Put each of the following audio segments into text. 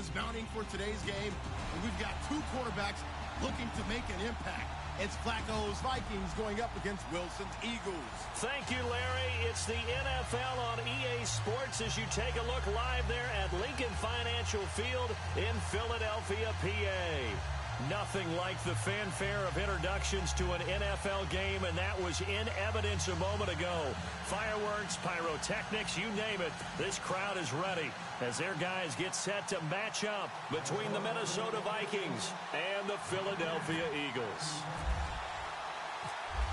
is mounting for today's game, and we've got two quarterbacks looking to make an impact. It's Flacco's Vikings going up against Wilson's Eagles. Thank you, Larry. It's the NFL on EA Sports as you take a look live there at Lincoln Financial Field in Philadelphia, PA. Nothing like the fanfare of introductions to an NFL game, and that was in evidence a moment ago. Fireworks, pyrotechnics, you name it. This crowd is ready as their guys get set to match up between the Minnesota Vikings and the Philadelphia Eagles.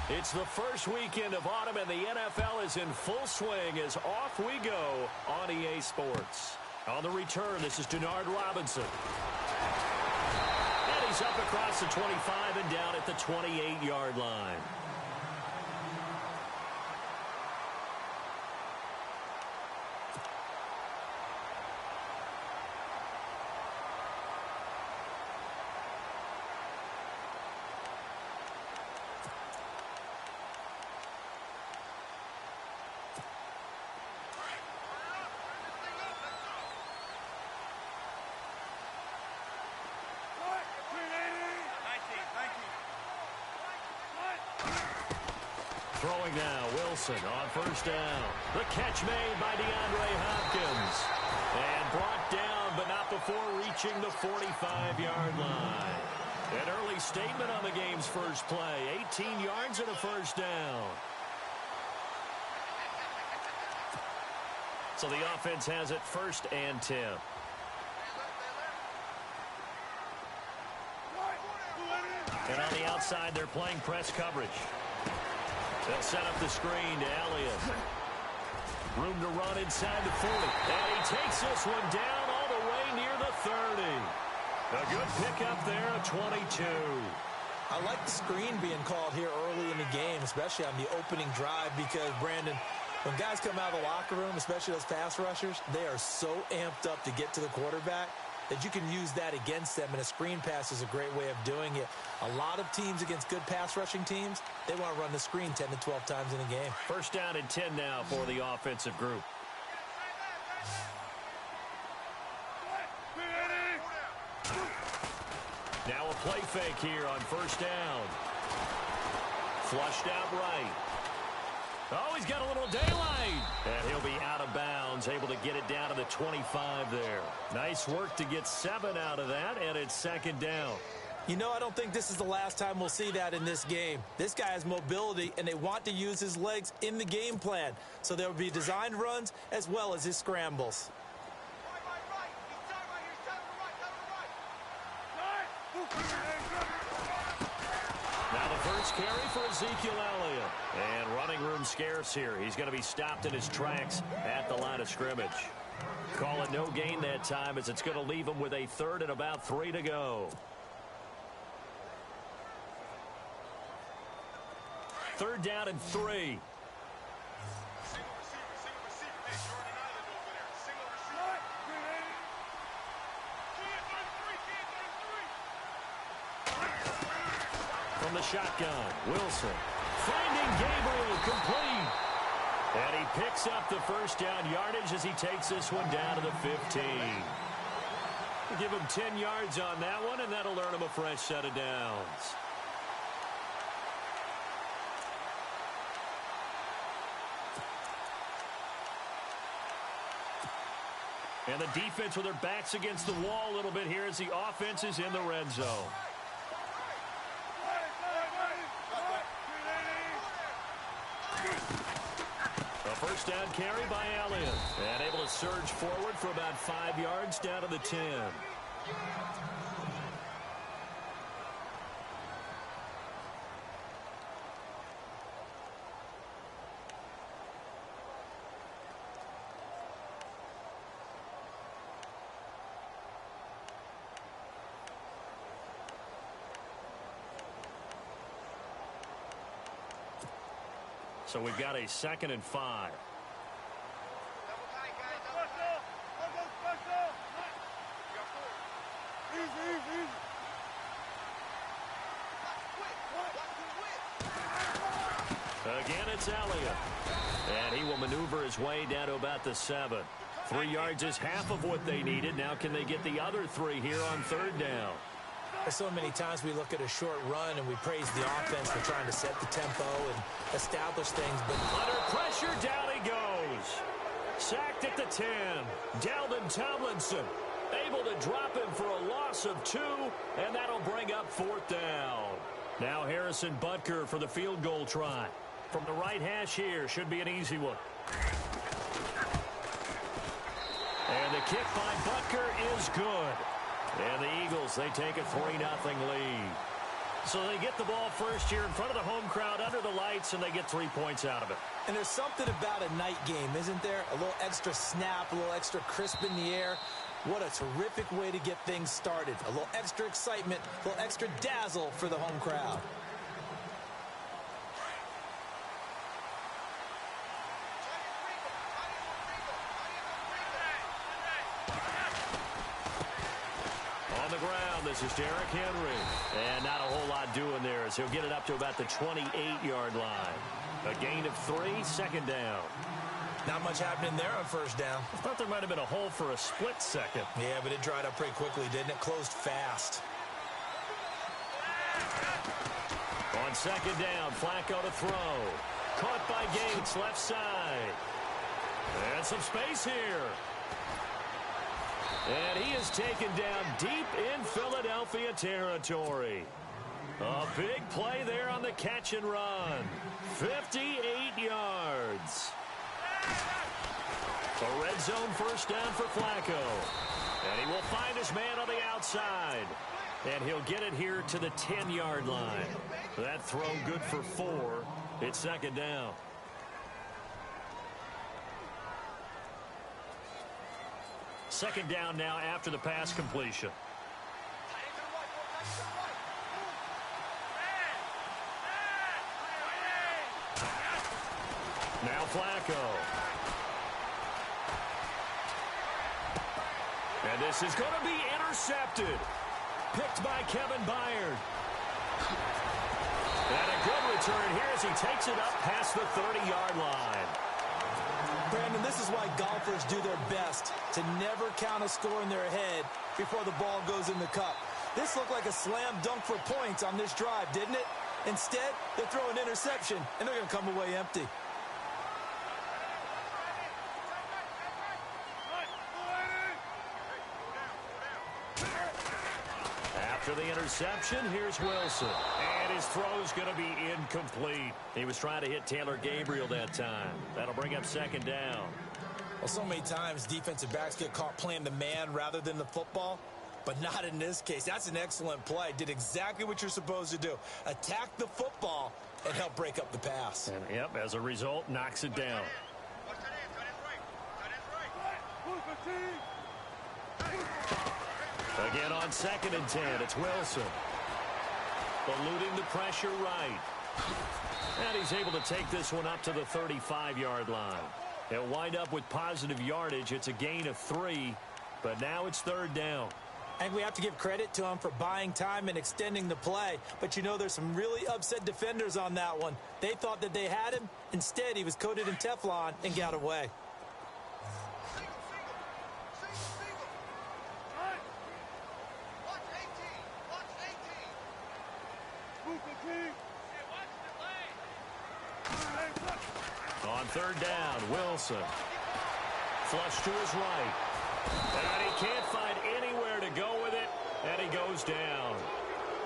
It's the first weekend of autumn, and the NFL is in full swing as off we go on EA Sports. On the return, this is Denard Robinson. He's up across the 25 and down at the 28-yard line. Throwing now, Wilson on first down. The catch made by DeAndre Hopkins. And brought down, but not before reaching the 45-yard line. An early statement on the game's first play. 18 yards and a first down. So the offense has it first and 10. And on the outside, they're playing press coverage. They'll set up the screen to Elliott. Room to run inside the 40. And he takes this one down all the way near the 30. A good pickup there, a 22. I like the screen being called here early in the game, especially on the opening drive, because, Brandon, when guys come out of the locker room, especially those pass rushers, they are so amped up to get to the quarterback that you can use that against them, and a screen pass is a great way of doing it. A lot of teams against good pass rushing teams, they want to run the screen 10 to 12 times in a game. First down and 10 now for the offensive group. Now a play fake here on first down. Flushed out right. Oh, he's got a little daylight. And he'll be out of bounds, able to get it down to the 25 there. Nice work to get 7 out of that, and it's second down. You know, I don't think this is the last time we'll see that in this game. This guy has mobility, and they want to use his legs in the game plan. So there will be designed runs as well as his scrambles. Now the first carry for Ezekiel Elliott. And running room scarce here. He's going to be stopped in his tracks at the line of scrimmage. Call it no gain that time as it's going to leave him with a third and about 3 to go. Third down and 3. From the shotgun, Wilson finding Gabriel complete. And he picks up the first down yardage as he takes this one down to the 15. We'll give him 10 yards on that one, and that'll earn him a fresh set of downs. And the defense with their backs against the wall a little bit here as the offense is in the red zone. A first down carry by Elliott. And able to surge forward for about 5 yards down to the 10. So we've got a 2nd and 5. Again, it's Elliott. And he will maneuver his way down to about the 7. 3 yards is half of what they needed. Now can they get the other 3 here on third down? So many times we look at a short run and we praise the offense for trying to set the tempo and establish things. But under pressure, down he goes. Sacked at the 10. Dalvin Tomlinson able to drop him for a loss of 2, and that'll bring up 4th down. Now Harrison Butker for the field goal try. From the right hash here, should be an easy one. And the kick by Butker is good. And the Eagles, they take a 3-0 lead. So they get the ball first here in front of the home crowd under the lights, and they get 3 points out of it. And there's something about a night game, isn't there? A little extra snap, a little extra crisp in the air. What a terrific way to get things started. A little extra excitement, a little extra dazzle for the home crowd. On the ground, this is Derrick Henry. And not a whole lot doing there as he'll get it up to about the 28-yard line. A gain of 3, 2nd down. Not much happening there on first down. I thought there might have been a hole for a split second. Yeah, but it dried up pretty quickly, didn't it? Closed fast. On 2nd down, Flacco to throw. Caught by Gates, left side. And some space here. And he is taken down deep in Philadelphia territory. A big play there on the catch and run. 58 yards. A red zone first down for Flacco. And he will find his man on the outside. And he'll get it here to the 10-yard line. That throw good for 4. It's 2nd down. Second down now after the pass completion. Now Flacco. And this is going to be intercepted. Picked by Kevin Byard. And a good return here as he takes it up past the 30-yard line. Brandon, this is why golfers do their best to never count a score in their head before the ball goes in the cup. This looked like a slam dunk for points on this drive, didn't it? Instead, they throw an interception, and they're going to come away empty. After the interception, here's Wilson. And his throw's going to be incomplete. He was trying to hit Taylor Gabriel that time. That'll bring up 2nd down. Well, so many times defensive backs get caught playing the man rather than the football, but not in this case. That's an excellent play. Did exactly what you're supposed to do. Attack the football and help break up the pass. And, yep, as a result, knocks it down. Again on 2nd and 10, it's Wilson. Eluding the pressure right. And he's able to take this one up to the 35-yard line. He'll wind up with positive yardage. It's a gain of 3, but now it's 3rd down. And we have to give credit to him for buying time and extending the play. But you know, there's some really upset defenders on that one. They thought that they had him. Instead, he was coated in Teflon and got away. On 3rd down, Wilson. Flush to his right. And he can't find anywhere to go with it, and he goes down.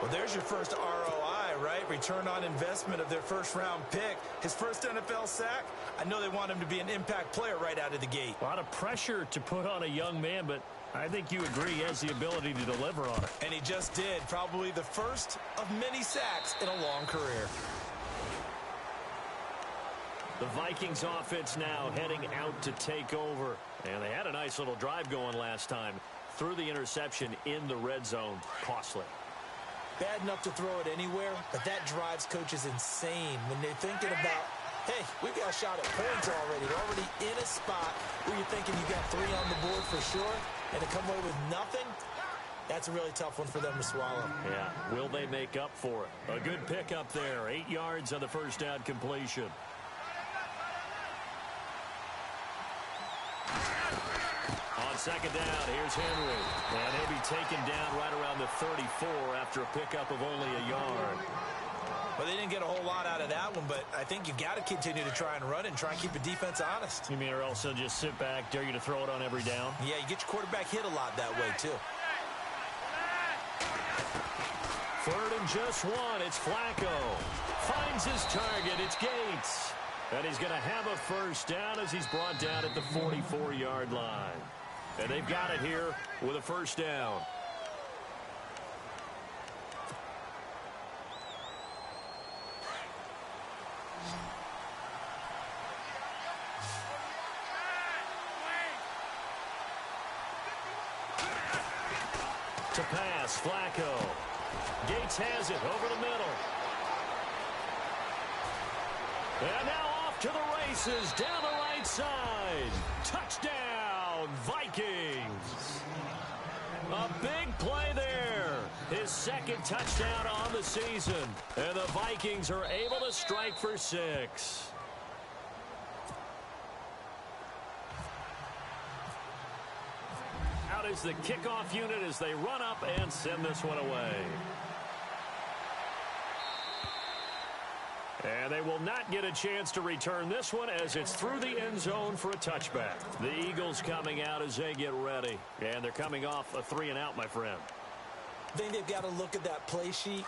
Well, there's your first ROI, right? Return on investment of their first-round pick. His first NFL sack, I know they want him to be an impact player right out of the gate. A lot of pressure to put on a young man, but I think you agree he has the ability to deliver on it. And he just did. Probably the first of many sacks in a long career. The Vikings offense now heading out to take over. And they had a nice little drive going last time. Threw the interception in the red zone. Costly. Bad enough to throw it anywhere, but that drives coaches insane when they're thinking about, hey, we've got a shot at points already. We're already in a spot where you're thinking you got 3 on the board for sure, and to come away with nothing, that's a really tough one for them to swallow. Yeah, will they make up for it? A good pickup there. 8 yards on the first down completion. second down. Here's Henry. And he'll be taken down right around the 34 after a pickup of only a yard. Well, they didn't get a whole lot out of that one, but I think you've got to continue to try and run it and try and keep the defense honest. You mean or else they'll just sit back, dare you to throw it on every down? Yeah, you get your quarterback hit a lot that way, too. Third and just one. It's Flacco. Finds his target. It's Gates. And he's going to have a first down as he's brought down at the 44-yard line. And they've got it here with a first down. To pass, Flacco. Gates has it over the middle. And now off to the races down the right side. Touchdown, Vikings. A big play there. His second touchdown on the season. And the Vikings are able to strike for 6. Out is the kickoff unit as they run up and send this one away. And they will not get a chance to return this one as it's through the end zone for a touchback. The Eagles coming out as they get ready. And they're coming off a 3-and-out, my friend. I think they've got to look at that play sheet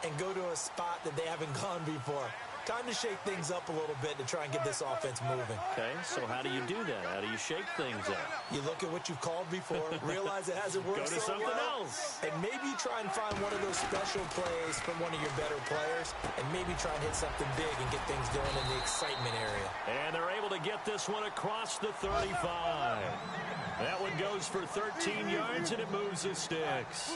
and go to a spot that they haven't gone before. Time to shake things up a little bit to try and get this offense moving. Okay, so how do you do that? How do you shake things up? You look at what you've called before, realize it hasn't worked Go to so something well, else. and maybe try and find one of those special plays from one of your better players, and maybe try and hit something big and get things going in the excitement area. And they're able to get this one across the 35. That one goes for 13 yards, and it moves the sticks.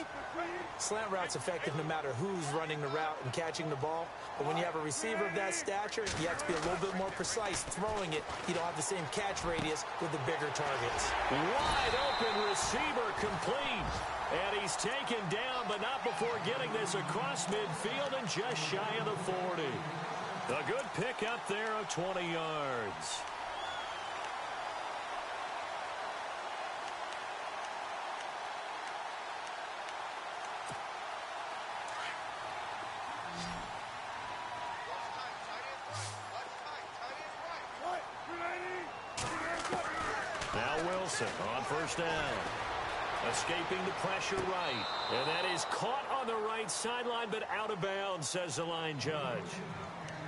Slant route's effective no matter who's running the route and catching the ball. But when you have a receiver of that stature, you have to be a little bit more precise throwing it. You don't have the same catch radius with the bigger targets. Wide open receiver complete. And he's taken down, but not before getting this across midfield and just shy of the 40. A good pickup there of 20 yards. On first down. Escaping the pressure right. And that is caught on the right sideline, but out of bounds, says the line judge.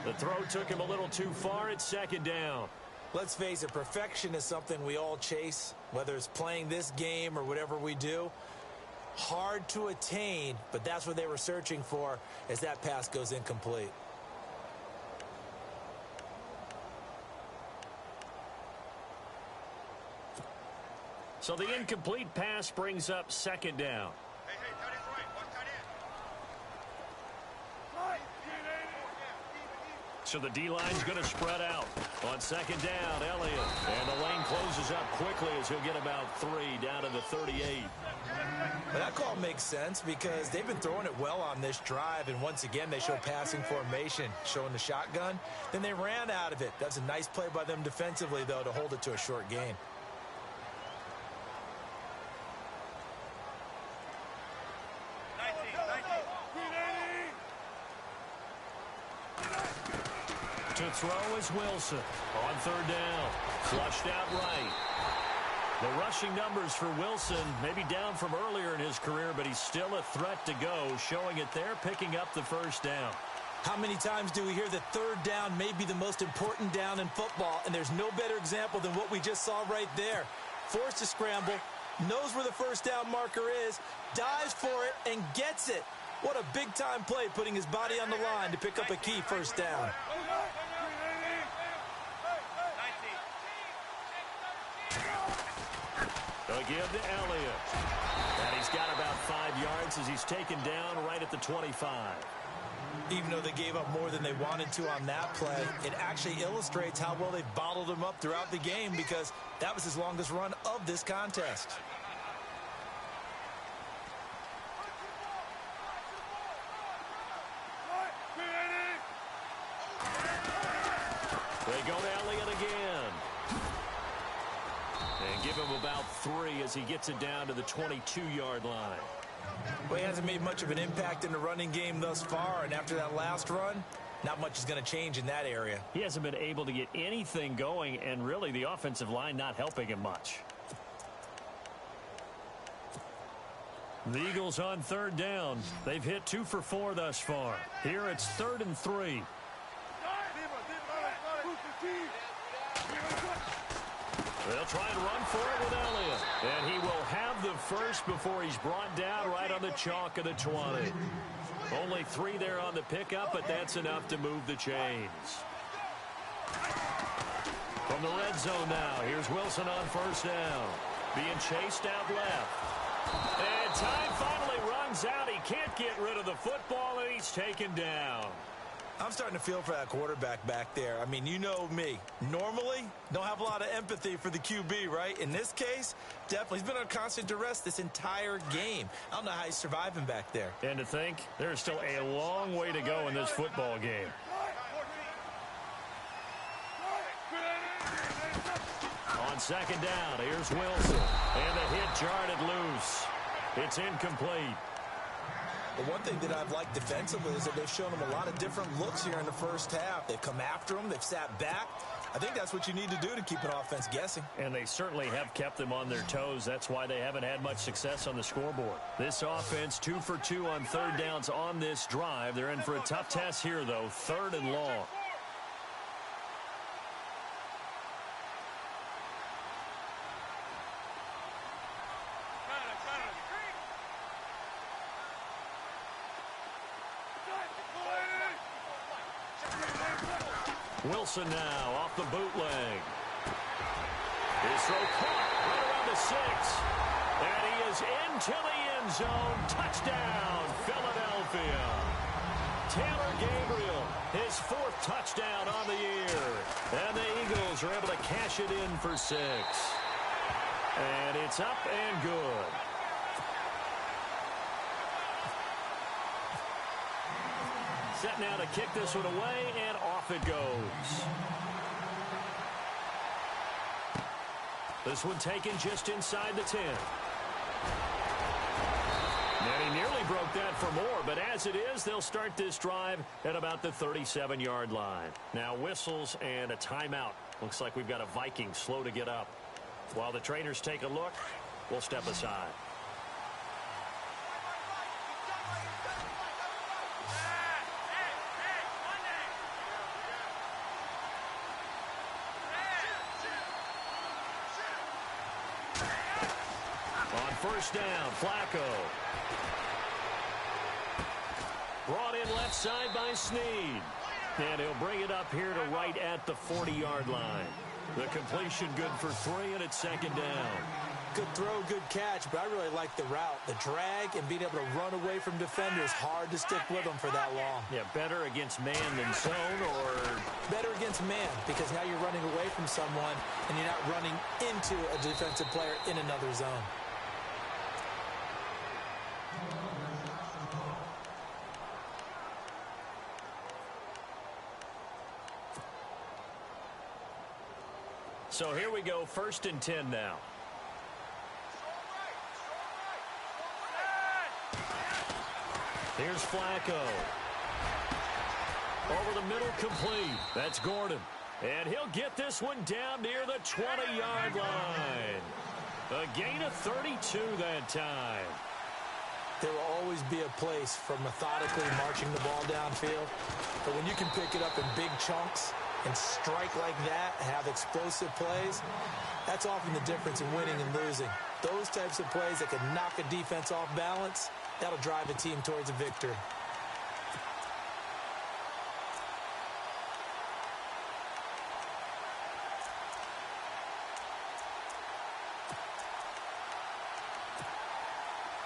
The throw took him a little too far at second down. Let's face it, perfection is something we all chase, whether it's playing this game or whatever we do. Hard to attain, but that's what they were searching for as that pass goes incomplete. So the incomplete pass brings up second down. Hey, tight end's right. Watch tight end. So the D-line's going to spread out. On second down, Elliott. And the lane closes up quickly as he'll get about 3 down to the 38. Well, that call makes sense because they've been throwing it well on this drive, and once again they show passing formation, showing the shotgun. Then they ran out of it. That's a nice play by them defensively, though, to hold it to a short gain. To throw is Wilson on third down. Flushed out right. The rushing numbers for Wilson maybe down from earlier in his career, but he's still a threat to go, showing it there, picking up the first down. How many times do we hear that third down may be the most important down in football, and there's no better example than what we just saw right there. Forced to scramble, knows where the first down marker is, dives for it, and gets it. What a big-time play, putting his body on the line to pick up a key first down. Again to Elliott. And he's got about 5 yards as he's taken down right at the 25. Even though they gave up more than they wanted to on that play, it actually illustrates how well they've bottled him up throughout the game because that was his longest run of this contest. They go to Elliott again. And give him about 3 as he gets it down to the 22-yard line. Well, he hasn't made much of an impact in the running game thus far, and after that last run, not much is going to change in that area. He hasn't been able to get anything going, and really the offensive line not helping him much. The Eagles on 3rd down. They've hit 2 for 4 thus far. Here it's 3rd and 3. They'll try and run for it with Elliott. And he will have the first before he's brought down right on the chalk of the 20. Only 3 there on the pickup, but that's enough to move the chains. From the red zone now, here's Wilson on 1st down. Being chased out left. And time finally runs out. He can't get rid of the football, and he's taken down. I'm starting to feel for that quarterback back there. I mean, you know me. Normally, don't have a lot of empathy for the QB, right? In this case, definitely. He's been on constant duress this entire game. I don't know how he's surviving back there. And to think, there's still a long way to go in this football game. On 2nd down, here's Wilson. And the hit jarred it loose. It's incomplete. But one thing that I've liked defensively is that they've shown him a lot of different looks here in the first half. They've come after him. They've sat back. I think that's what you need to do to keep an offense guessing. And they certainly have kept them on their toes. That's why they haven't had much success on the scoreboard. This offense 2 for 2 on 3rd downs on this drive. They're in for a tough test here, though. 3rd and long. Wilson now off the bootleg. His throw caught right around the 6. And he is into the end zone. Touchdown, Philadelphia. Taylor Gabriel, his 4th touchdown on the year. And the Eagles are able to cash it in for 6. And it's up and good. Set now to kick this one away, and off it goes. This one taken just inside the 10. And he nearly broke that for more, but as it is, they'll start this drive at about the 37-yard line. Now whistles and a timeout. Looks like we've got a Viking slow to get up. While the trainers take a look, we'll step aside. First down, Flacco. Brought in left side by Snead. And he'll bring it up here to right at the 40-yard line. The completion good for 3, and it's 2nd down. Good throw, good catch, but I really like the route. The drag and being able to run away from defenders. Hard to stick with them for that long. Yeah, better against man than zone, or? Better against man, because now you're running away from someone, and you're not running into a defensive player in another zone. So here we go, 1st and 10 now. Here's Flacco. Over the middle, complete. That's Gordon. And he'll get this one down near the 20-yard line. A gain of 32 that time. There will always be a place for methodically marching the ball downfield. But when you can pick it up in big chunks and strike like that, have explosive plays, that's often the difference in winning and losing. Those types of plays that can knock a defense off balance, that'll drive a team towards a victory.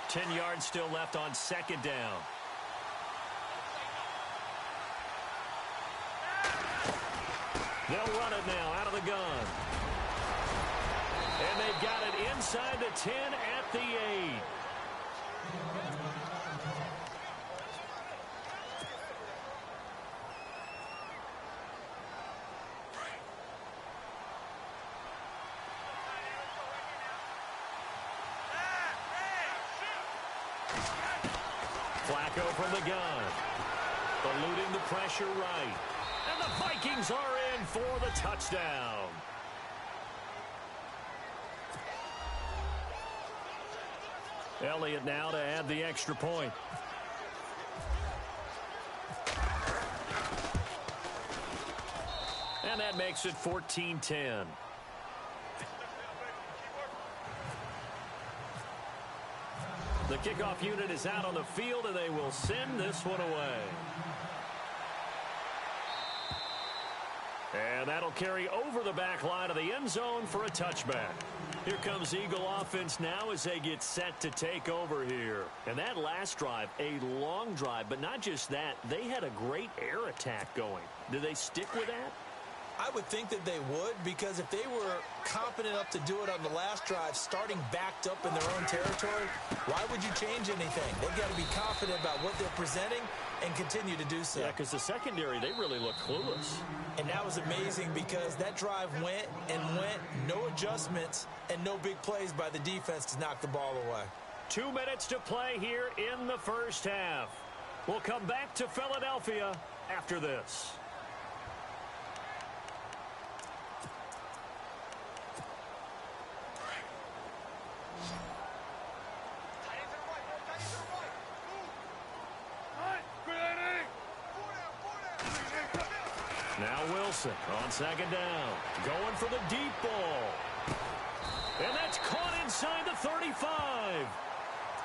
Ten yards still left on 2nd down. They'll run it now out of the gun. And they've got it inside the 10 at the 8. Flacco from the gun. Eluding the pressure right. And the Vikings are in for the touchdown. Elliott now to add the extra point. And that makes it 14-10. The kickoff unit is out on the field, and they will send this one away. And that'll carry over the back line of the end zone for a touchback. Here comes Eagle offense now as they get set to take over here. And that last drive, a long drive, but not just that. They had a great air attack going. Did they stick with that? I would think that they would, because if they were competent enough to do it on the last drive, starting backed up in their own territory, why would you change anything? They've got to be confident about what they're presenting and continue to do so. Yeah, because the secondary, they really look clueless. And that was amazing because that drive went and went, no adjustments, and no big plays by the defense to knock the ball away. 2 minutes to play here in the first half. We'll come back to Philadelphia after this. Now Wilson on second down. Going for the deep ball. And that's caught inside the 35.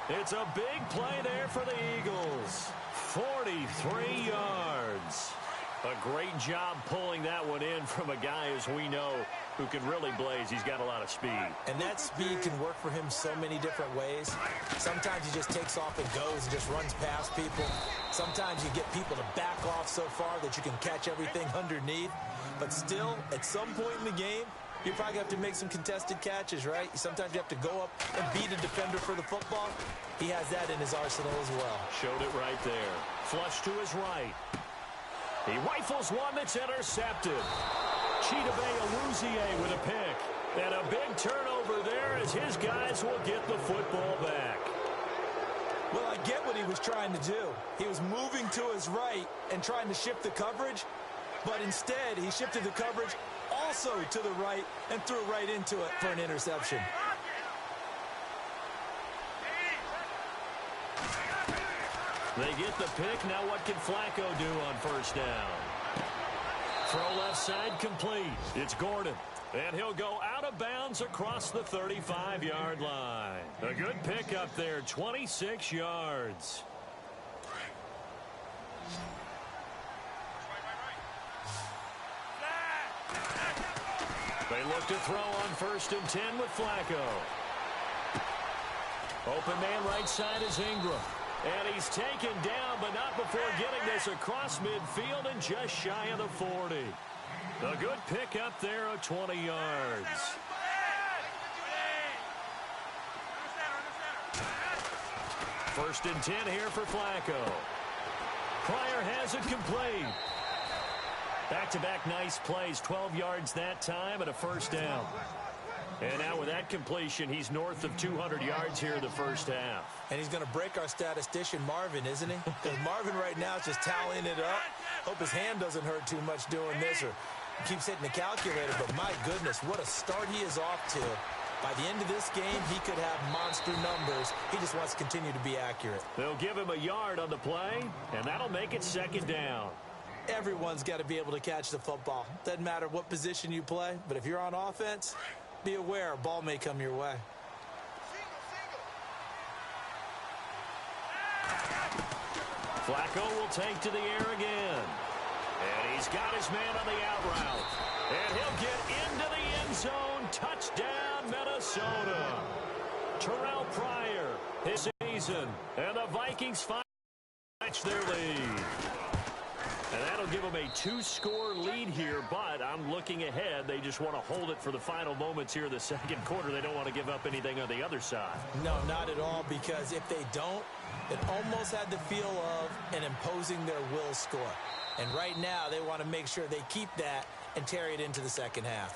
It's a big play there for the Eagles. 43 yards. A great job pulling that one in from a guy, as we know, who can really blaze. He's got a lot of speed. And that speed can work for him so many different ways. Sometimes he just takes off and goes and just runs past people. Sometimes you get people to back off so far that you can catch everything underneath. But still, at some point in the game, you probably have to make some contested catches, right? Sometimes you have to go up and beat a defender for the football. He has that in his arsenal as well. Showed it right there. Flush to his right. He rifles one that's intercepted. Chidobe Awuzie with a pick. And a big turnover there as his guys will get the football back. Well, I get what he was trying to do. He was moving to his right and trying to shift the coverage, but instead he shifted the coverage also to the right and threw right into it for an interception. They get the pick. Now what can Flacco do on first down? Throw left side complete. It's Gordon. And he'll go out of bounds across the 35-yard line. A good pick up there, 26 yards. They look to throw on 1st and 10 with Flacco. Open man right side is Ingram. And he's taken down, but not before getting this across midfield and just shy of the 40. A good pick up there of 20 yards. First and 10 here for Flacco. Pryor has it complete. Back-to-back nice plays, 12 yards that time and a first down. And now with that completion, he's north of 200 yards here in the first half. And he's going to break our statistician, Marvin, isn't he? Because Marvin right now is just tallying it up. Hope his hand doesn't hurt too much doing this or keeps hitting the calculator. But my goodness, what a start he is off to. By the end of this game, he could have monster numbers. He just wants to continue to be accurate. They'll give him a yard on the play, and that'll make it second down. Everyone's got to be able to catch the football. Doesn't matter what position you play, but if you're on offense, be aware a ball may come your way. Flacco will take to the air again. And he's got his man on the out route. And he'll get into the end zone. Touchdown, Minnesota. Terrell Pryor, his season. And the Vikings match their lead. And that'll give them a 2-score lead here, but I'm looking ahead. They just want to hold it for the final moments here in the second quarter. They don't want to give up anything on the other side. No, not at all, because if they don't, it almost had the feel of an imposing their will score. And right now, they want to make sure they keep that and carry it into the second half.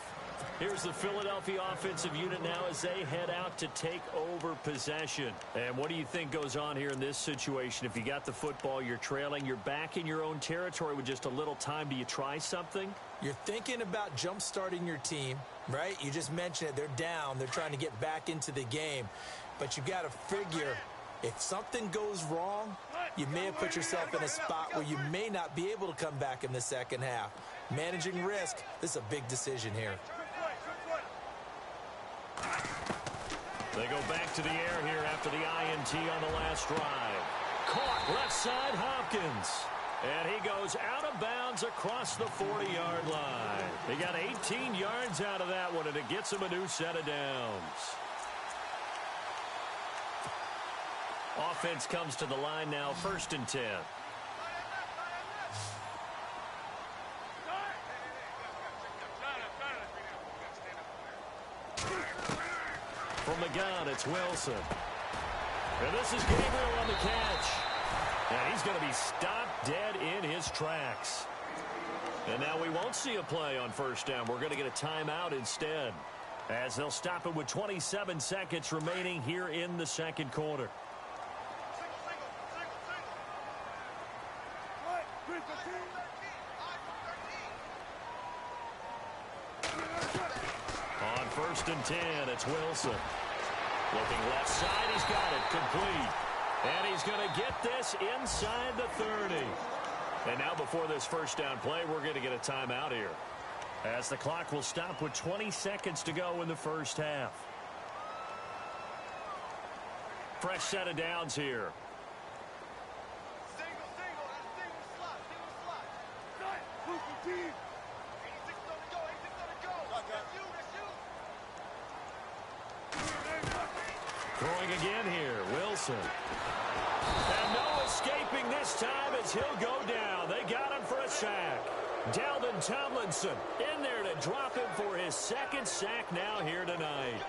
Here's the Philadelphia offensive unit now as they head out to take over possession. And what do you think goes on here in this situation? If you got the football, you're trailing, you're back in your own territory with just a little time. Do you try something? You're thinking about jump-starting your team, right? You just mentioned it. They're down. They're trying to get back into the game. But you got to figure if something goes wrong, you may have put yourself in a spot where you may not be able to come back in the second half. Managing risk, this is a big decision here. They go back to the air here after the INT on the last drive. Caught left side Hopkins. And he goes out of bounds across the 40-yard line. He got 18 yards out of that one, and it gets him a new set of downs. Offense comes to the line now, 1st and 10. From the gun, it's Wilson. And this is Gabriel on the catch. And he's going to be stopped dead in his tracks. And now we won't see a play on 1st down. We're going to get a timeout instead, as they'll stop it with 27 seconds remaining here in the second quarter. On 1st and 10, it's Wilson. Looking left side, he's got it complete. And he's going to get this inside the 30. And now before this 1st down play, we're going to get a timeout here, as the clock will stop with 20 seconds to go in the 1st half. Fresh set of downs here. Throwing again here, Wilson. And no escaping this time as he'll go down. They got him for a sack. Dalvin Tomlinson in there to drop him for his 2nd sack now here tonight.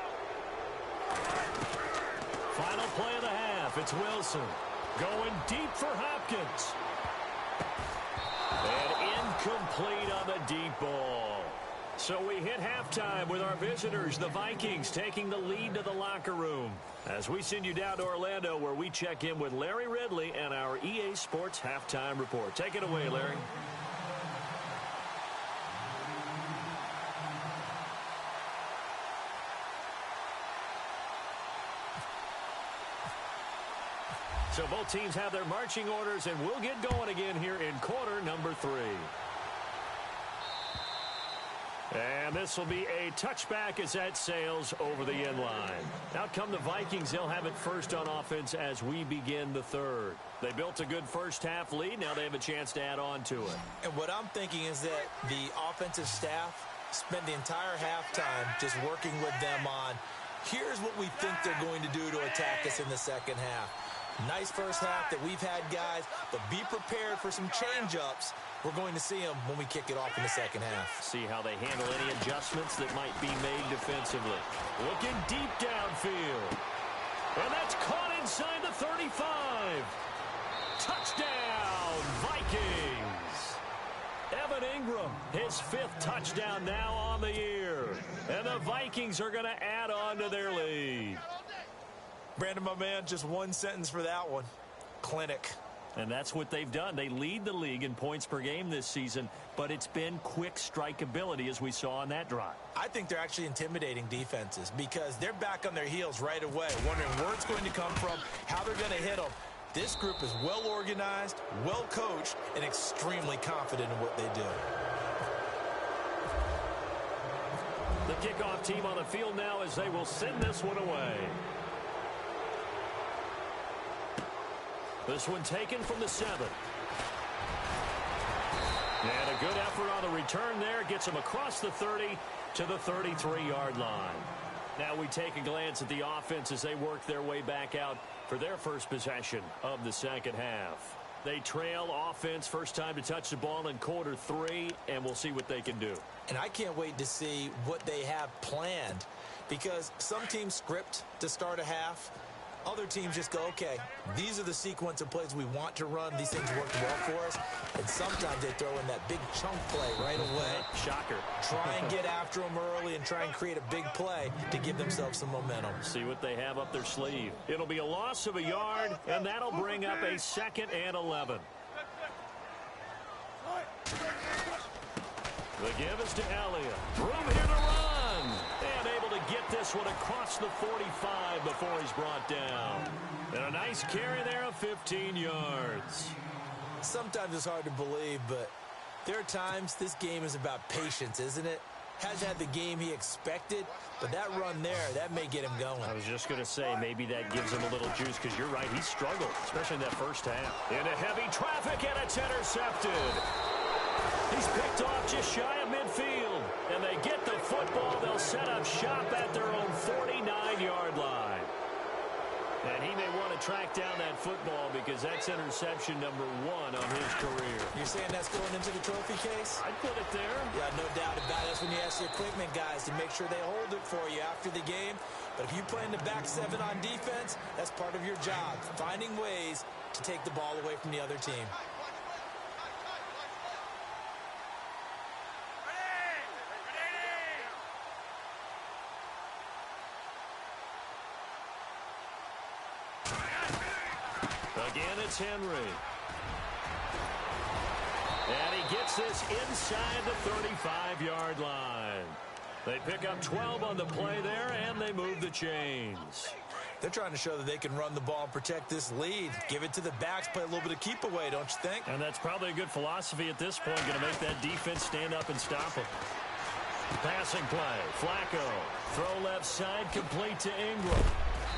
Final play of the half, it's Wilson. Going deep for Hopkins. And incomplete on the deep ball. So we hit halftime with our visitors, the Vikings, taking the lead to the locker room, as we send you down to Orlando, where we check in with Larry Ridley and our EA Sports Halftime Report. Take it away, Larry. So both teams have their marching orders, and we'll get going again here in quarter number 3. And this will be a touchback as that sails over the end line. Out come the Vikings. They'll have it first on offense as we begin the 3rd. They built a good 1st half lead. Now they have a chance to add on to it. And what I'm thinking is that the offensive staff spent the entire halftime just working with them on, here's what we think they're going to do to attack us in the 2nd half. Nice 1st half that we've had, guys, but be prepared for some change-ups. We're going to see them when we kick it off in the 2nd half. See how they handle any adjustments that might be made defensively. Looking deep downfield. And that's caught inside the 35. Touchdown, Vikings. Evan Ingram, his 5th touchdown now on the year. And the Vikings are going to add on to their lead. Brandon, my man, just one sentence for that one. Clinic. And that's what they've done. They lead the league in points per game this season, but it's been quick strikeability as we saw on that drive. I think they're actually intimidating defenses because they're back on their heels right away, wondering where it's going to come from, how they're going to hit them. This group is well organized, well coached, and extremely confident in what they do. The kickoff team on the field now as they will send this one away. This one taken from the 7. And a good effort on the return there. Gets him across the 30 to the 33-yard line. Now we take a glance at the offense as they work their way back out for their first possession of the 2nd half. They trail offense, first time to touch the ball in quarter 3, and we'll see what they can do. And I can't wait to see what they have planned, because some teams script to start a half. Other teams just go, okay, these are the sequence of plays we want to run. These things work well for us. And sometimes they throw in that big chunk play right away. Shocker. Try and get after them early and try and create a big play to give themselves some momentum. See what they have up their sleeve. It'll be a loss of a yard, and that'll bring up a 2nd and 11. The give is to Elliott. Room here to run. And able to get this one across the 45 before he's brought down. And a nice carry there of 15 yards. Sometimes it's hard to believe, but there are times this game is about patience, isn't it? Hasn't had the game he expected, but that run there, that may get him going. I was just going to say, maybe that gives him a little juice, because you're right, he struggled, especially in that first half. Into heavy traffic, and it's intercepted. He's picked off just shy of midfield, and they get the football. They'll set up shop at their own 49-yard line. And he may want to track down that football because that's interception number 1 on his career. You're saying that's going into the trophy case? I'd put it there. Yeah, no doubt about it. That's when you ask the equipment guys to make sure they hold it for you after the game. But if you play in the back 7 on defense, that's part of your job, finding ways to take the ball away from the other team. Again, it's Henry. And he gets this inside the 35-yard line. They pick up 12 on the play there, and they move the chains. They're trying to show that they can run the ball and protect this lead. Give it to the backs, play a little bit of keep away, don't you think? And that's probably a good philosophy at this point, going to make that defense stand up and stop them. Passing play, Flacco. Throw left side, complete to Ingram.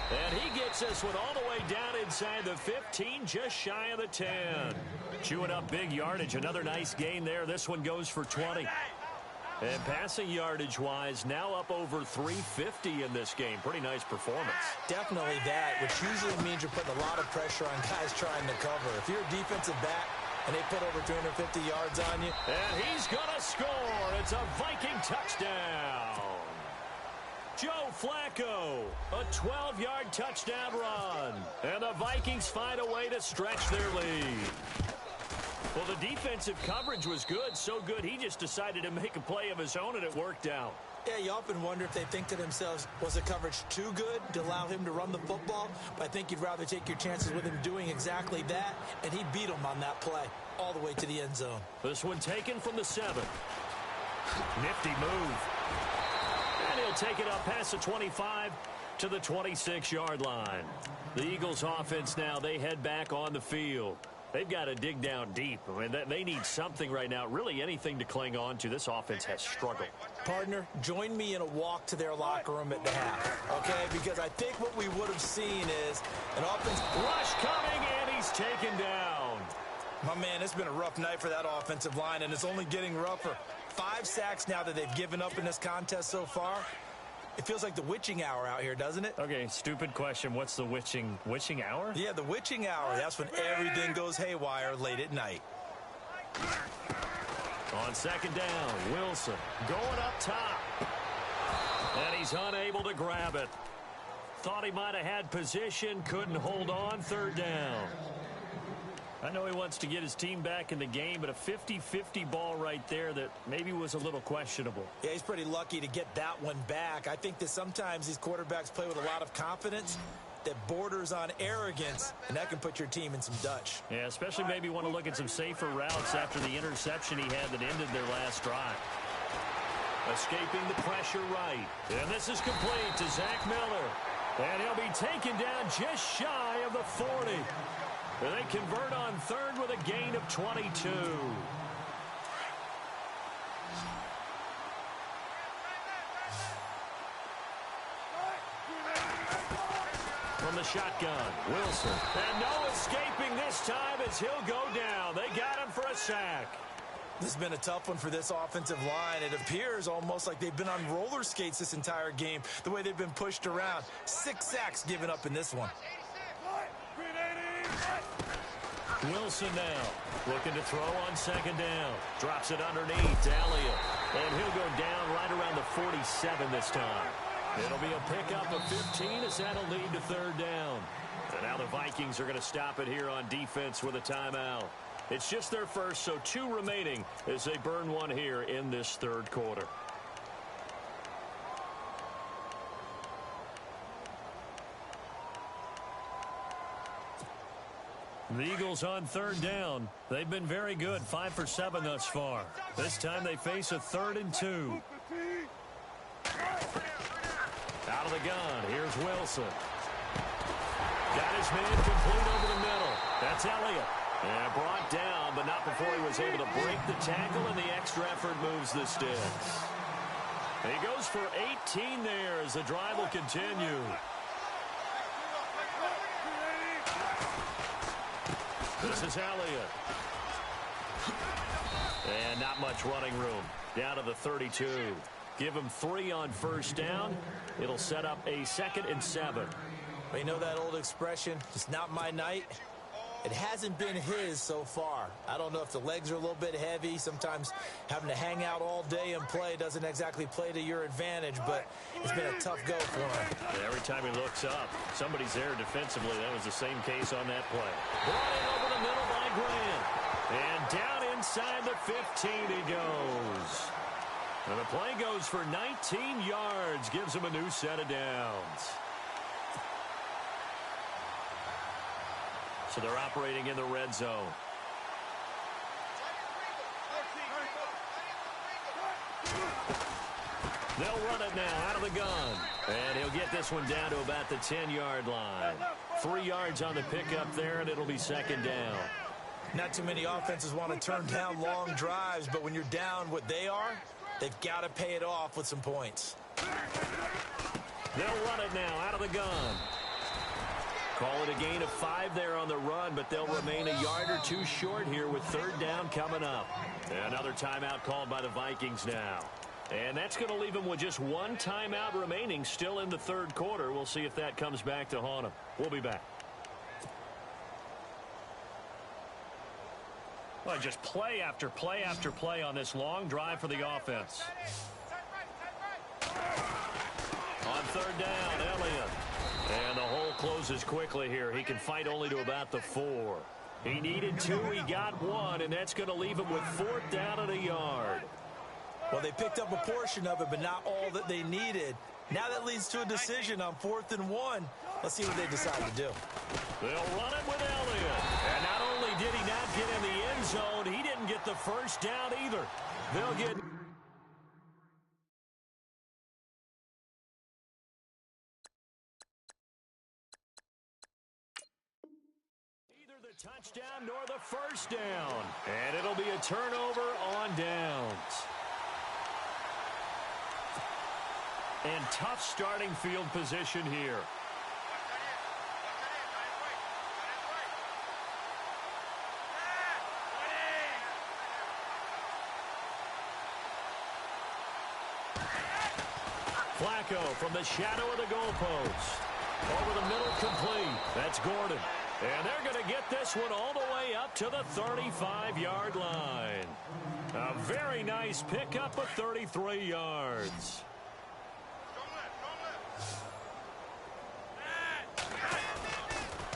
And he gets this one all the way down inside the 15, just shy of the 10. Chewing up big yardage. Another nice gain there. This one goes for 20. And passing yardage-wise, now up over 350 in this game. Pretty nice performance. Definitely that, which usually means you're putting a lot of pressure on guys trying to cover. If you're a defensive back and they put over 350 yards on you. And he's going to score. It's a Viking touchdown. Joe Flacco, a 12-yard touchdown run. And the Vikings find a way to stretch their lead. Well, the defensive coverage was good, so good he just decided to make a play of his own, and it worked out. Yeah, you often wonder if they think to themselves, was the coverage too good to allow him to run the football? But I think you'd rather take your chances with him doing exactly that, and he beat him on that play all the way to the end zone. This one taken from the 7. Nifty move. And he'll take it up past the 25 to the 26-yard line. The Eagles offense now, they head back on the field. They've got to dig down deep. I mean, they need something right now, really anything to cling on to. This offense has struggled. Partner, join me in a walk to their locker room at the half, okay? Because I think what we would have seen is an offense rush coming, and he's taken down. My man, it's been a rough night for that offensive line, and it's only getting rougher. 5 sacks now that they've given up in this contest so far. It feels like the witching hour out here, doesn't it? Okay, stupid question. What's the witching hour? Yeah, the witching hour. That's when everything goes haywire late at night. On second down, Wilson going up top. And he's unable to grab it. Thought he might have had position, couldn't hold on. Third down. I know he wants to get his team back in the game, but a 50-50 ball right there that maybe was a little questionable. Yeah, he's pretty lucky to get that one back. I think that sometimes these quarterbacks play with a lot of confidence that borders on arrogance, and that can put your team in some Dutch. Yeah, especially maybe want to look at some safer routes after the interception he had that ended their last drive. Escaping the pressure right. And this is complete to Zach Miller. And he'll be taken down just shy of the 40. And they convert on third with a gain of 22. From the shotgun, Wilson. And no escaping this time as he'll go down. They got him for a sack. This has been a tough one for this offensive line. It appears almost like they've been on roller skates this entire game, the way they've been pushed around. 6 sacks given up in this one. Wilson now looking to throw on second down. Drops it underneath to Elliott. And he'll go down right around the 47 this time. It'll be a pickup of 15 as that'll lead to third down. And now the Vikings are going to stop it here on defense with a timeout. It's just their first, so 2 remaining as they burn one here in this third quarter. The Eagles on third down. They've been very good, 5 for 7 thus far. This time they face a 3rd and 2. Out of the gun, here's Wilson. Got his man complete over the middle. That's Elliott. And brought down, but not before he was able to break the tackle, and the extra effort moves the sticks. And he goes for 18 there as the drive will continue. This is Elliott. And not much running room. Down to the 32. Give him 3 on first down. It'll set up a 2nd and 7. You know that old expression, it's not my night? It hasn't been his so far. I don't know if the legs are a little bit heavy. Sometimes having to hang out all day and play doesn't exactly play to your advantage, but it's been a tough go for him. Yeah, every time he looks up, somebody's there defensively. That was the same case on that play. Brought in over the middle by Grant. And down inside the 15 he goes. And the play goes for 19 yards. Gives him a new set of downs. So they're operating in the red zone. They'll run it now out of the gun. And he'll get this one down to about the 10-yard line. 3 yards on the pickup there, and it'll be 2nd down. Not too many offenses want to turn down long drives, but when you're down what they are, they've got to pay it off with some points. They'll run it now out of the gun. Call it a gain of 5 there on the run, but they'll remain a yard or 2 short here with 3rd down coming up. Another timeout called by the Vikings now. And that's going to leave them with just 1 timeout remaining still in the 3rd quarter. We'll see if that comes back to haunt them. We'll be back. Well, just play after play after play on this long drive for the offense. On 3rd down, Elliott. And the hole closes quickly here. He can fight only to about the 4. He needed 2. He got 1, and that's going to leave him with 4th down at a yard. Well, they picked up a portion of it, but not all that they needed. Now that leads to a decision on 4th and 1. Let's see what they decide to do. They'll run it with Elliott. And not only did he not get in the end zone, he didn't get the first down either. They'll get... touchdown nor the first down. And it'll be a turnover on downs. And tough starting field position here. Flacco from the shadow of the goalpost. Over the middle, complete. That's Gordon. And they're going to get this one all the way up to the 35-yard line. A very nice pickup of 33 yards.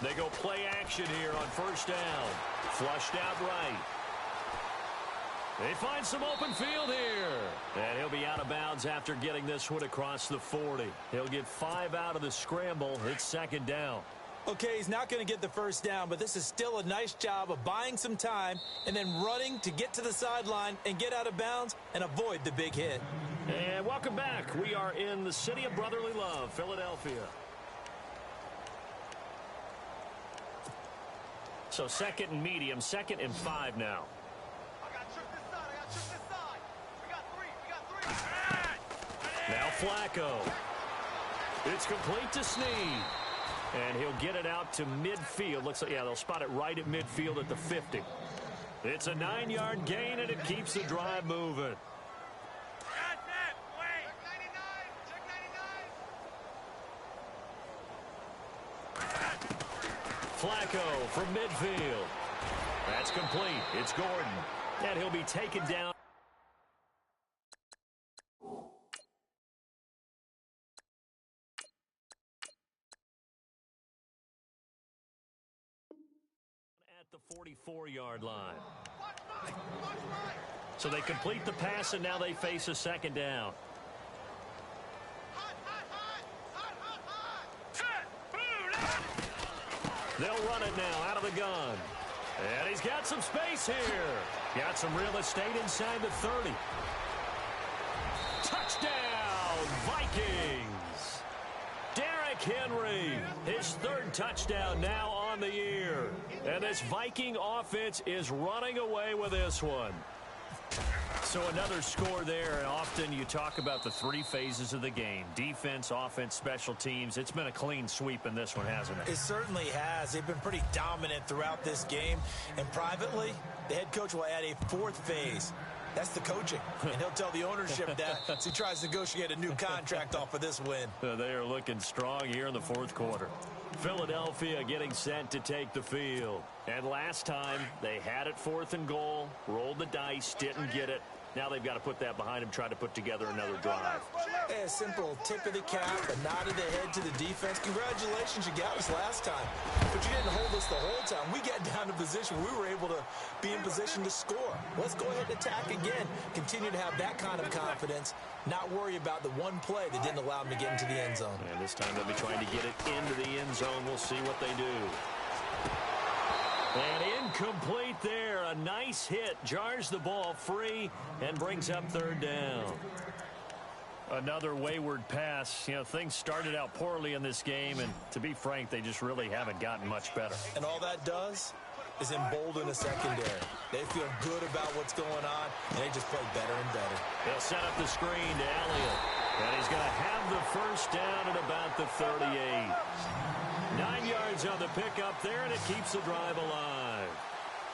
They go play action here on first down. Flushed out right. They find some open field here. And he'll be out of bounds after getting this one across the 40. He'll get 5 out of the scramble. It's 2nd down. Okay, he's not going to get the first down, but this is still a nice job of buying some time and then running to get to the sideline and get out of bounds and avoid the big hit. And welcome back. We are in the city of brotherly love, Philadelphia. So 2nd and medium, 2nd and 5 now. Now Flacco. It's complete to Snead. And he'll get it out to midfield. Looks like, yeah, they'll spot it right at midfield at the 50. It's a 9-yard gain, and it keeps the drive moving. Flacco from midfield. That's complete. It's Gordon. And he'll be taken down. the 44-yard line. So they complete the pass, and now they face a second down. They'll run it now out of the gun. And he's got some space here. Got some real estate inside the 30. Touchdown, Vikings. Derrick Henry, his third touchdown now on the year. And this Viking offense is running away with this one. So another score there, and often you talk about the three phases of the game. Defense, offense, special teams. It's been a clean sweep in this one, hasn't it? It certainly has. They've been pretty dominant throughout this game. And privately, the head coach will add a fourth phase. That's the coaching. And he'll tell the ownership that as he tries to negotiate a new contract off of this win. They are looking strong here in the fourth quarter. Philadelphia getting set to take the field. And last time, they had it 4th and goal, rolled the dice, didn't get it. Now they've got to put that behind them, try to put together another drive. A simple tip of the cap, a nod of the head to the defense. Congratulations, you got us last time. But you didn't hold us the whole time. We got down to position where we were able to be in position to score. Let's go ahead and attack again. Continue to have that kind of confidence. Not worry about the one play that didn't allow them to get into the end zone. And this time they'll be trying to get it into the end zone. We'll see what they do. And incomplete there. A nice hit. Jars the ball free and brings up third down. Another wayward pass. You know, things started out poorly in this game, and to be frank, they just really haven't gotten much better. And all that does is embolden the secondary. They feel good about what's going on, and they just play better and better. They'll set up the screen to Elliott. And he's going to have the first down at about the 38. 9 yards on the pickup there, and it keeps the drive alive.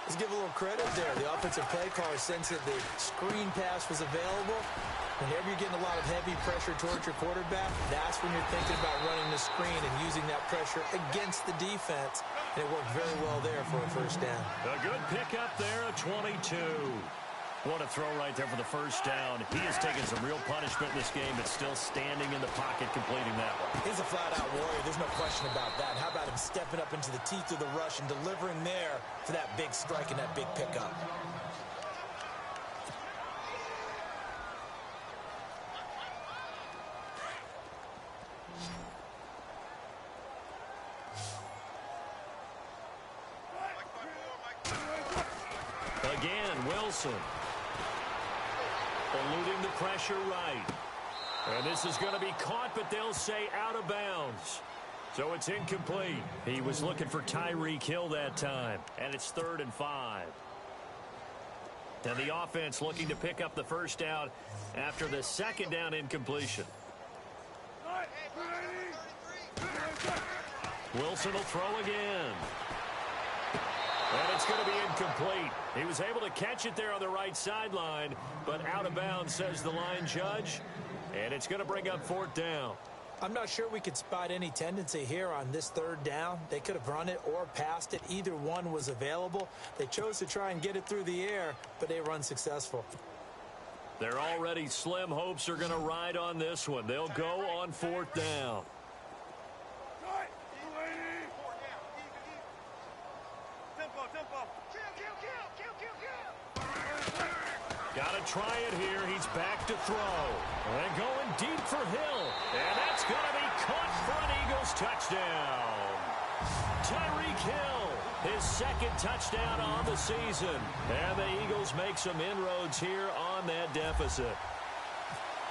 Let's give a little credit there. The offensive play caller sensed that the screen pass was available. Whenever you're getting a lot of heavy pressure towards your quarterback, that's when you're thinking about running the screen and using that pressure against the defense. And it worked very well there for a first down. A good pickup there, a 22. What a throw right there for the first down. He has taken some real punishment in this game, but still standing in the pocket, completing that one. He's a flat-out warrior. There's no question about that. How about him stepping up into the teeth of the rush and delivering there for that big strike and that big pickup? Again, Wilson. Eluding the pressure right. And this is going to be caught, but they'll say out of bounds. So it's incomplete. He was looking for Tyreek Hill that time. And it's 3rd and 5. And the offense looking to pick up the first down after the second down incompletion. Wilson will throw again. And it's going to be incomplete. He was able to catch it there on the right sideline, but out of bounds, says the line judge. And it's going to bring up 4th down. I'm not sure we could spot any tendency here on this 3rd down. They could have run it or passed it. Either one was available. They chose to try and get it through the air, but they were unsuccessful. Their already slim hopes are going to ride on this one. They'll go on 4th down. Got to try it here. He's back to throw. And going deep for Hill. And that's going to be caught for an Eagles touchdown. Tyreek Hill, his 2nd touchdown on the season. And the Eagles make some inroads here on that deficit.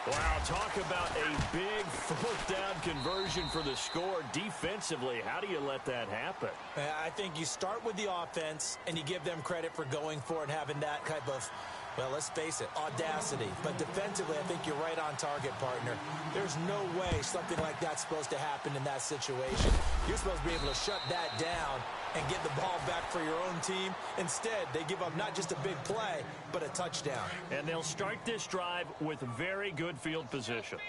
Wow, talk about a big 4th down conversion for the score. Defensively, how do you let that happen? I think you start with the offense, and you give them credit for going for it, having that type of, well, let's face it, audacity. But defensively, I think you're right on target, partner. There's no way something like that's supposed to happen in that situation. You're supposed to be able to shut that down and get the ball back for your own team. Instead, they give up not just a big play, but a touchdown. And they'll start this drive with very good field position.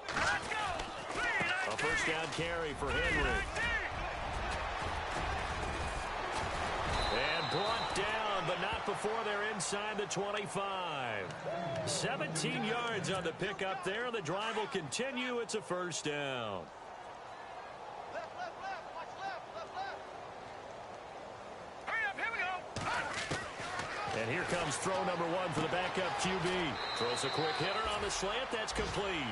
A first down carry for Henry. And brought down, but not before they're inside the 25. 17 yards on the pickup there. The drive will continue. It's a first down. And here comes throw number 1 for the backup QB. Throws a quick hitter on the slant. That's complete.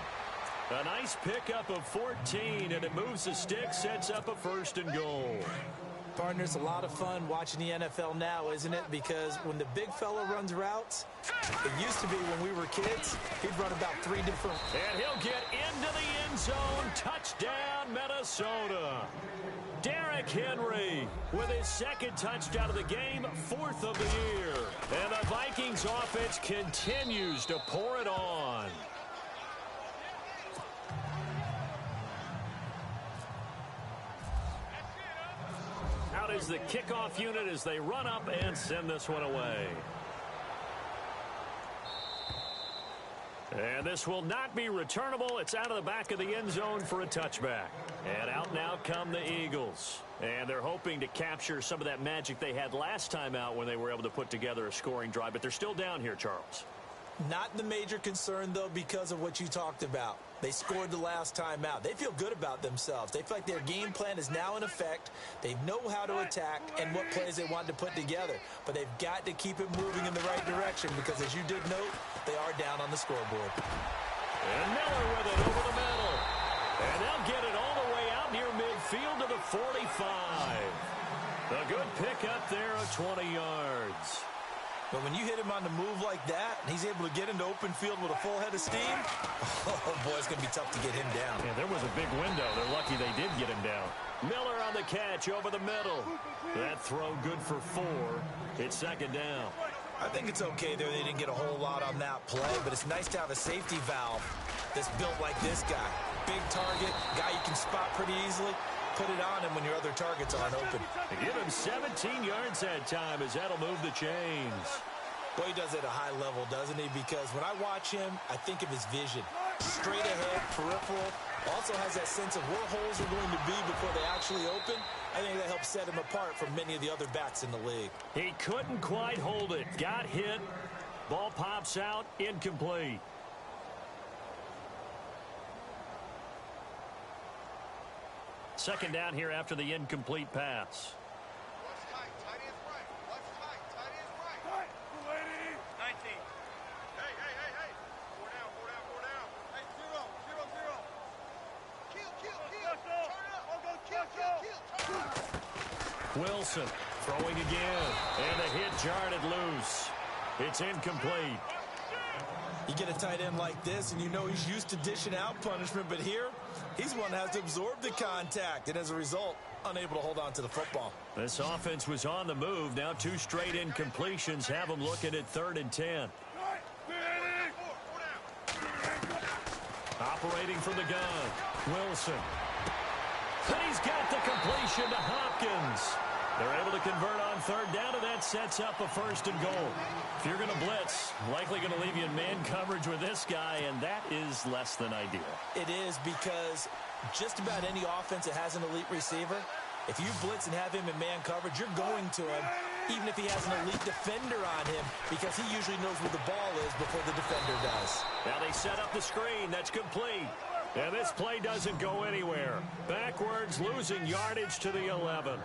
A nice pickup of 14, and it moves the stick, sets up a 1st and goal. Partner, it's a lot of fun watching the NFL now, isn't it? Because when the big fella runs routes, it used to be when we were kids, he'd run about 3 different. And he'll get into the end zone. Touchdown, Minnesota. Derrick Henry with his 2nd touchdown of the game, 4th of the year. And the Vikings offense continues to pour it on. Out is the kickoff unit as they run up and send this one away. And this will not be returnable. It's out of the back of the end zone for a touchback. And out now come the Eagles. And they're hoping to capture some of that magic they had last time out when they were able to put together a scoring drive. But they're still down here, Charles. Not the major concern, though, because of what you talked about. They scored the last time out. They feel good about themselves. They feel like their game plan is now in effect. They know how to attack and what plays they want to put together. But they've got to keep it moving in the right direction because, as you did note, they are down on the scoreboard. And Miller with it over the middle. And they'll get it all the way out near midfield to the 45. A good pickup there of 20 yards. But when you hit him on the move like that, and he's able to get into open field with a full head of steam, oh, boy, it's going to be tough to get him down. Yeah, there was a big window. They're lucky they did get him down. Miller on the catch over the middle. That throw good for 4. It's 2nd down. I think it's okay there. They didn't get a whole lot on that play, but it's nice to have a safety valve that's built like this guy. Big target, guy you can spot pretty easily. Put it on him when your other targets aren't open. They give him 17 yards that time as that'll move the chains. Boy, he does it at a high level, doesn't he? Because when I watch him, I think of his vision. Straight ahead, peripheral. Also has that sense of where holes are going to be before they actually open. I think that helps set him apart from many of the other backs in the league. He couldn't quite hold it. Got hit. Ball pops out. Incomplete. Second down here after the incomplete pass. Watch tight. Tight ends right. Watch tight. Tight ends right. 19. Hey. 4 down. Hey, 0. Kill. Turn up. I'll go kill. Turn up. Wilson throwing again. And the hit jarred it loose. It's incomplete. You get a tight end like this, and you know he's used to dishing out punishment, but here, he's one that has to absorb the contact, and as a result, unable to hold on to the football. This offense was on the move. Now 2 straight incompletions have them looking at 3rd and 10. Operating from the gun, Wilson. And he's got the completion to Hopkins. They're able to convert on 3rd down, and that sets up a 1st and goal. If you're going to blitz, likely going to leave you in man coverage with this guy, and that is less than ideal. It is, because just about any offense that has an elite receiver, if you blitz and have him in man coverage, you're going to him, even if he has an elite defender on him, because he usually knows where the ball is before the defender does. Now they set up the screen. That's complete. And this play doesn't go anywhere. Backwards, losing yardage to the 11.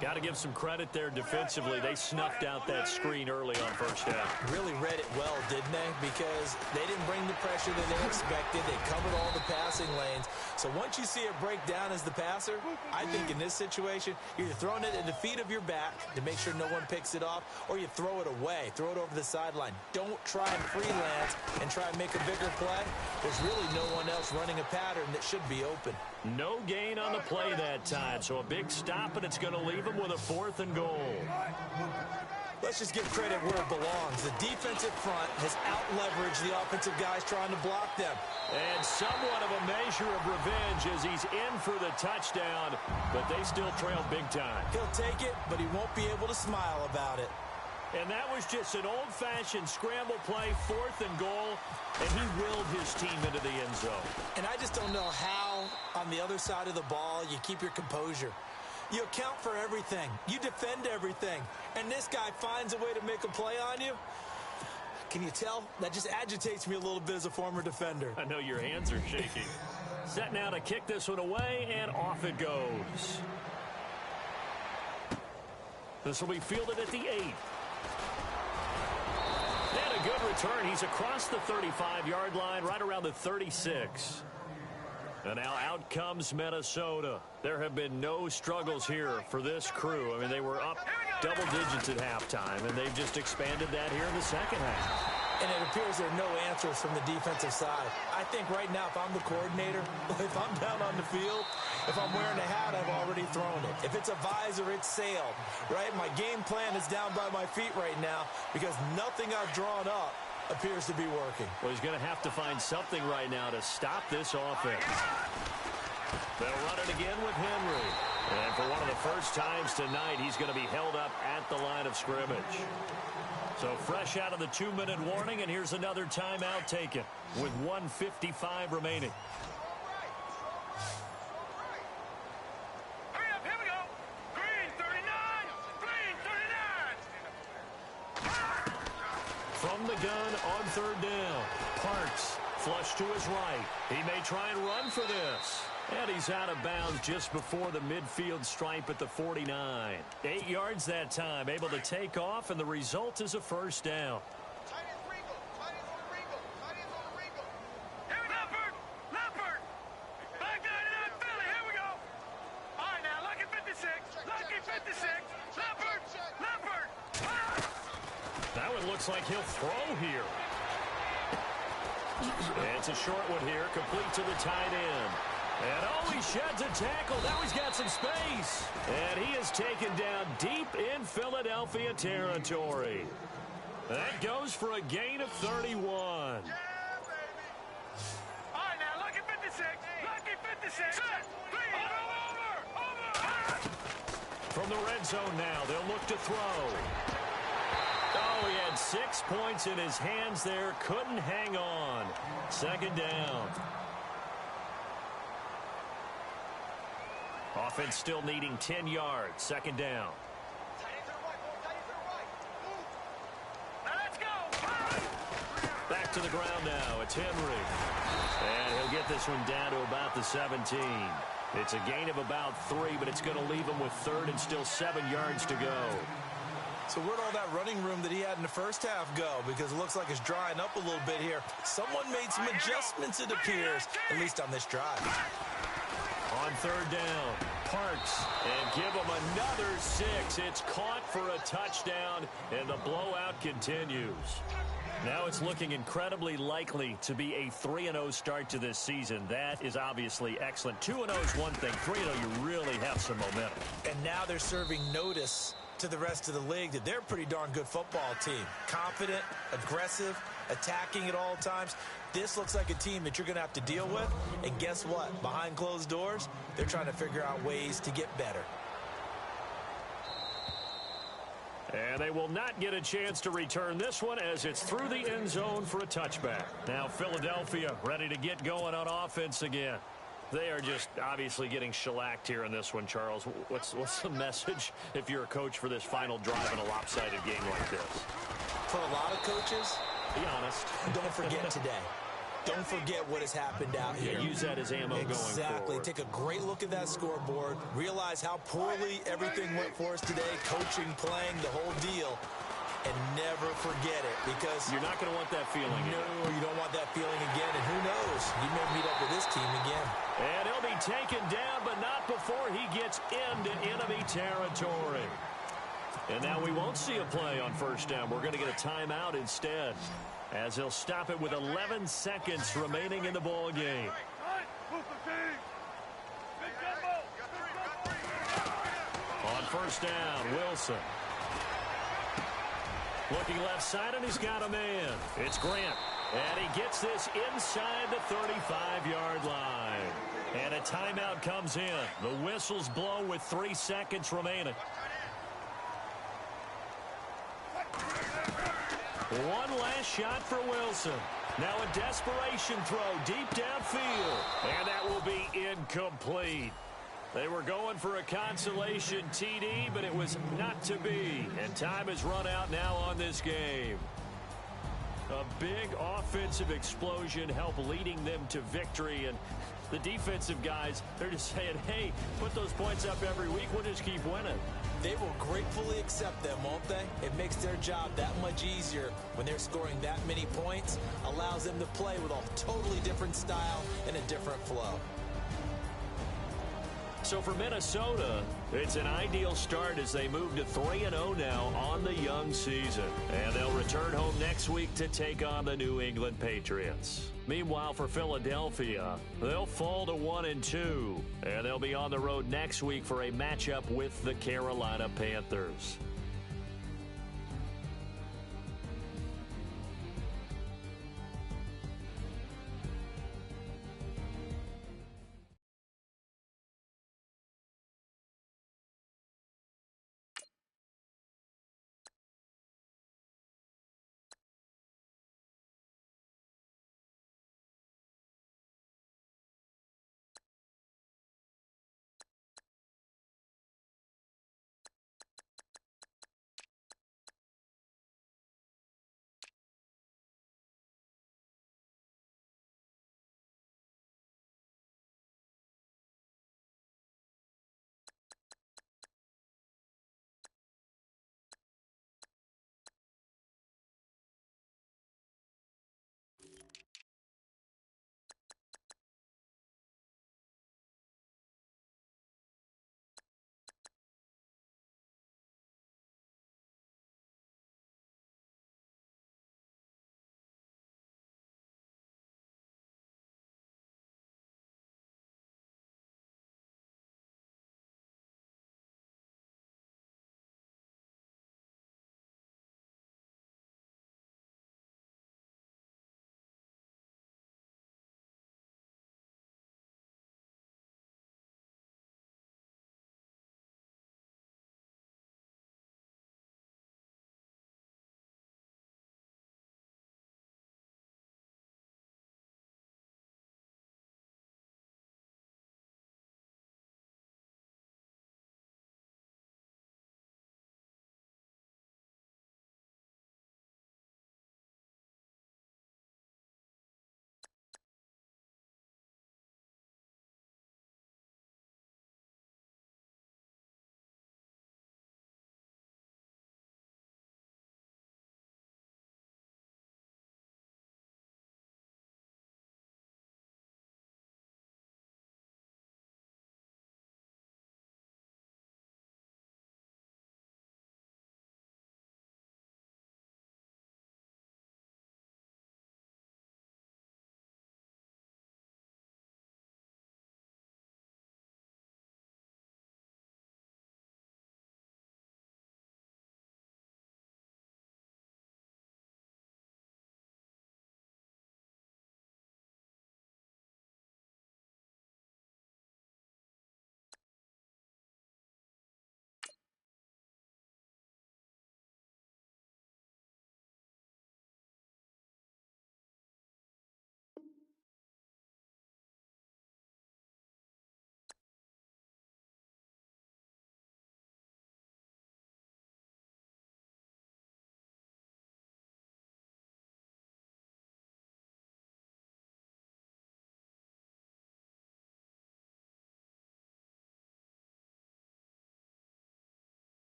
Got to give some credit there defensively. They snuffed out that screen early on 1st down. Really read it well, didn't they? Because they didn't bring the pressure that they expected. They covered all the passing lanes. So once you see it break down as the passer, I think in this situation, you're either throwing it at the feet of your back to make sure no one picks it off, or you throw it away. Throw it over the sideline. Don't try and freelance and try and make a bigger play. There's really no one else running a pattern that should be open. No gain on the play that time, so a big stop, and it's going to leave them with a 4th and goal. Let's just give credit where it belongs. The defensive front has out-leveraged the offensive guys trying to block them. And somewhat of a measure of revenge as he's in for the touchdown, but they still trail big time. He'll take it, but he won't be able to smile about it. And that was just an old-fashioned scramble play, 4th and goal, and he willed his team into the end zone. And I just don't know how, on the other side of the ball, you keep your composure. You account for everything. You defend everything. And this guy finds a way to make a play on you. Can you tell? That just agitates me a little bit as a former defender. I know your hands are shaking. Set now to kick this one away, and off it goes. This will be fielded at the 8. good return. He's across the 35-yard line, right around the 36. And now out comes Minnesota. There have been no struggles here for this crew. I mean, they were up double digits at halftime, and they've just expanded that here in the second half. And it appears there are no answers from the defensive side. I think right now, if I'm the coordinator, if I'm down on the field, if I'm wearing a hat, I've already thrown it. If it's a visor, it's sailed, right? My game plan is down by my feet right now because nothing I've drawn up appears to be working. Well, he's going to have to find something right now to stop this offense. They'll run it again with Henry. And for one of the first times tonight, he's going to be held up at the line of scrimmage. So fresh out of the 2-minute warning, and here's another timeout taken with 1:55 remaining. Hurry up, here we go. Green 39. Green 39. From the gun on third down. Parks flush to his right. He may try and run for this. And he's out of bounds just before the midfield stripe at the 49. 8 yards that time, able to take off, and the result is a first down. Tight ends Regal. Tight ends on Regal. Tight ends on Regal. Here we go. Leopard. Black 99 Philly. Here we go. All right, now, Lucky 56. Lucky 56. Leopard. That one looks like he'll throw here. It's a short one here, complete to the tight end. And oh, he sheds a tackle. Now he's got some space. And he is taken down deep in Philadelphia territory. That goes for a gain of 31. Yeah, baby. All right, now, Lucky 56. Lucky 56. Set. Please. Over. From the red zone now, they'll look to throw. Oh, he had 6 points in his hands there. Couldn't hang on. Second down. Offense still needing 10 yards. Second down. Tight end to the right, boy. Tight end to the right. Move. Now let's go. Back to the ground now. It's Henry. And he'll get this one down to about the 17. It's a gain of about 3, but it's going to leave him with third and still 7 yards to go. So where'd all that running room that he had in the first half go? Because it looks like it's drying up a little bit here. Someone made some adjustments, it appears, at least on this drive. On third down, Parks, and give him another 6. It's caught for a touchdown, and the blowout continues. Now it's looking incredibly likely to be a 3-0 start to this season. That is obviously excellent. 2-0 is one thing. 3-0, you really have some momentum. And now they're serving notice to the rest of the league that they're a pretty darn good football team. Confident, aggressive, attacking at all times. This looks like a team that you're going to have to deal with. And guess what? Behind closed doors, they're trying to figure out ways to get better. And they will not get a chance to return this one as it's through the end zone for a touchback. Now Philadelphia ready to get going on offense again. They are just obviously getting shellacked here in this one, Charles. What's the message if you're a coach for this final drive in a lopsided game like this? For a lot of coaches, be honest. Don't forget today. Don't forget what has happened out here. Yeah, use that as ammo going forward. Exactly. Take a great look at that scoreboard. Realize how poorly everything went for us today. Coaching, playing, the whole deal. And never forget it, because you're not going to want that feeling again. No, you don't want that feeling again. And who knows? You may meet up with this team again. And he'll be taken down, but not before he gets into enemy territory. And now we won't see a play on first down. We're going to get a timeout instead, as he'll stop it with 11 seconds remaining in the ball game. On first down, Wilson. Looking left side, and he's got a man. It's Grant. And he gets this inside the 35-yard line. And a timeout comes in. The whistles blow with 3 seconds remaining. One last shot for Wilson. Now a desperation throw deep downfield. And that will be incomplete. They were going for a consolation TD, but it was not to be. And time has run out now on this game. A big offensive explosion helped leading them to victory. And The defensive guys, they're just saying, hey, put those points up every week. We'll just keep winning. They will gratefully accept them, won't they? It makes their job that much easier when they're scoring that many points. Allows them to play with a totally different style and a different flow. So for Minnesota, it's an ideal start as they move to 3-0 now on the young season. And they'll return home next week to take on the New England Patriots. Meanwhile, for Philadelphia, they'll fall to 1-2. And they'll be on the road next week for a matchup with the Carolina Panthers.